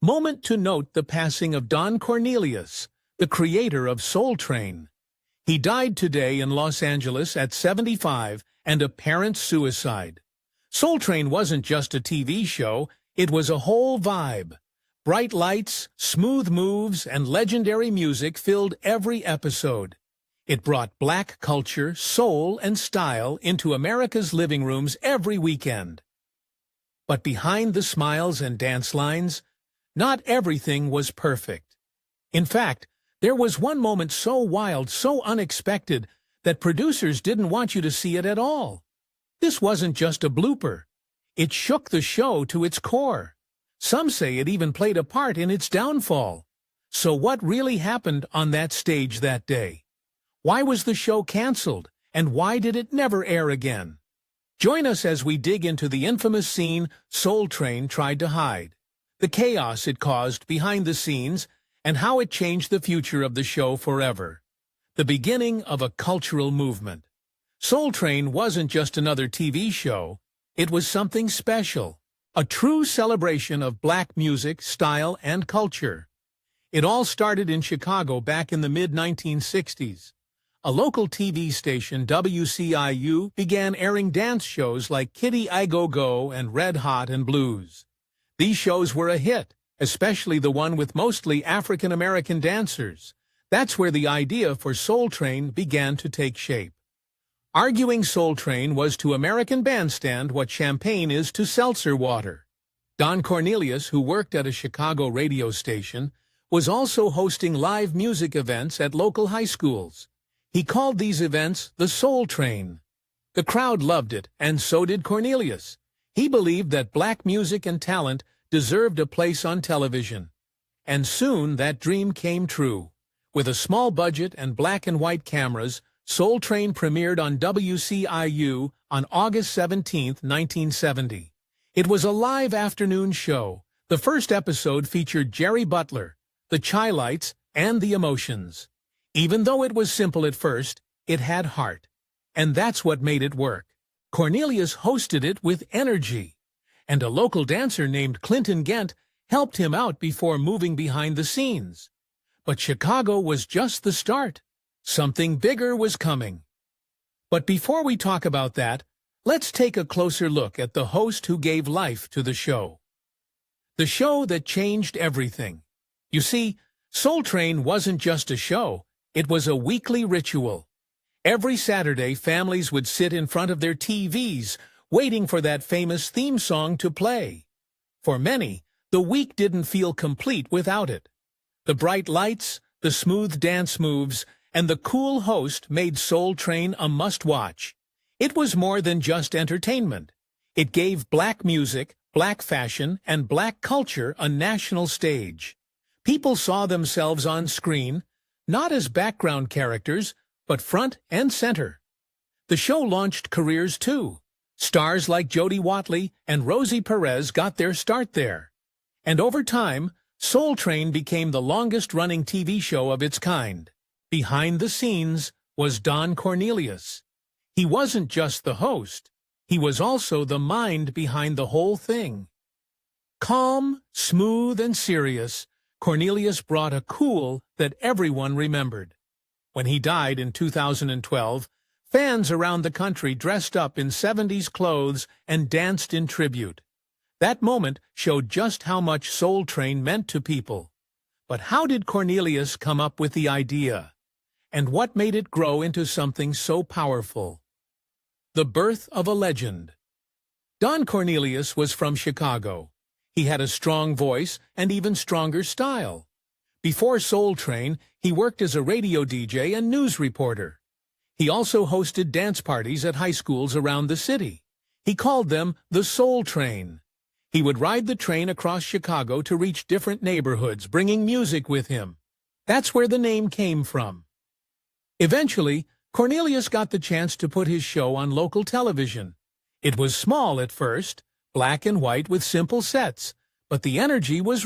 Moment to note the passing of Don Cornelius, the creator of Soul Train. He died today in Los Angeles at 75 and apparent suicide. Soul Train wasn't just a TV show, it was a whole vibe. Bright lights, smooth moves, and legendary music filled every episode. It brought black culture, soul, and style into America's living rooms every weekend. But behind the smiles and dance lines, not everything was perfect. In fact, there was one moment so wild, so unexpected, that producers didn't want you to see it at all. This wasn't just a blooper. It shook the show to its core. Some say it even played a part in its downfall. So what really happened on that stage that day? Why was the show canceled, and why did it never air again? Join us as we dig into the infamous scene Soul Train tried to hide, the chaos it caused behind the scenes, and how it changed the future of the show forever. The beginning of a cultural movement. Soul Train wasn't just another TV show, it was something special, a true celebration of black music, style, and culture. It all started in Chicago back in the mid-1960s. A local TV station, WCIU, began airing dance shows like Kitty I Go Go and Red Hot and Blues. These shows were a hit, especially the one with mostly African-American dancers. That's where the idea for Soul Train began to take shape. Arguing Soul Train was to American Bandstand what champagne is to seltzer water. Don Cornelius, who worked at a Chicago radio station, was also hosting live music events at local high schools. He called these events the Soul Train. The crowd loved it, and so did Cornelius. He believed that black music and talent deserved a place on television. And soon that dream came true. With a small budget and black and white cameras, Soul Train premiered on WCIU on August 17, 1970. It was a live afternoon show. The first episode featured Jerry Butler, the Chi-Lites, and the Emotions. Even though it was simple at first, it had heart. And that's what made it work. Cornelius hosted it with energy. And a local dancer named Clinton Gent helped him out before moving behind the scenes. But Chicago was just the start. Something bigger was coming. But before we talk about that, let's take a closer look at the host who gave life to the show. The show that changed everything. You see, Soul Train wasn't just a show, it was a weekly ritual. Every Saturday, families would sit in front of their TVs, waiting for that famous theme song to play. For many, the week didn't feel complete without it. The bright lights, the smooth dance moves, and the cool host made Soul Train a must-watch. It was more than just entertainment. It gave black music, black fashion, and black culture a national stage. People saw themselves on screen, not as background characters, but front and center. The show launched careers too. Stars like Jody Watley and Rosie Perez got their start there. And over time, Soul Train became the longest-running TV show of its kind. Behind the scenes was Don Cornelius. He wasn't just the host, he was also the mind behind the whole thing. Calm, smooth, and serious, Cornelius brought a cool that everyone remembered. When he died in 2012, fans around the country dressed up in 70s clothes and danced in tribute. That moment showed just how much Soul Train meant to people. But how did Cornelius come up with the idea? And what made it grow into something so powerful? The birth of a legend. Don Cornelius was from Chicago. He had a strong voice and even stronger style. Before Soul Train, he worked as a radio DJ and news reporter. He also hosted dance parties at high schools around the city. He called them the Soul Train. He would ride the train across Chicago to reach different neighborhoods, bringing music with him. That's where the name came from. Eventually, Cornelius got the chance to put his show on local television. It was small at first, black and white with simple sets, but the energy was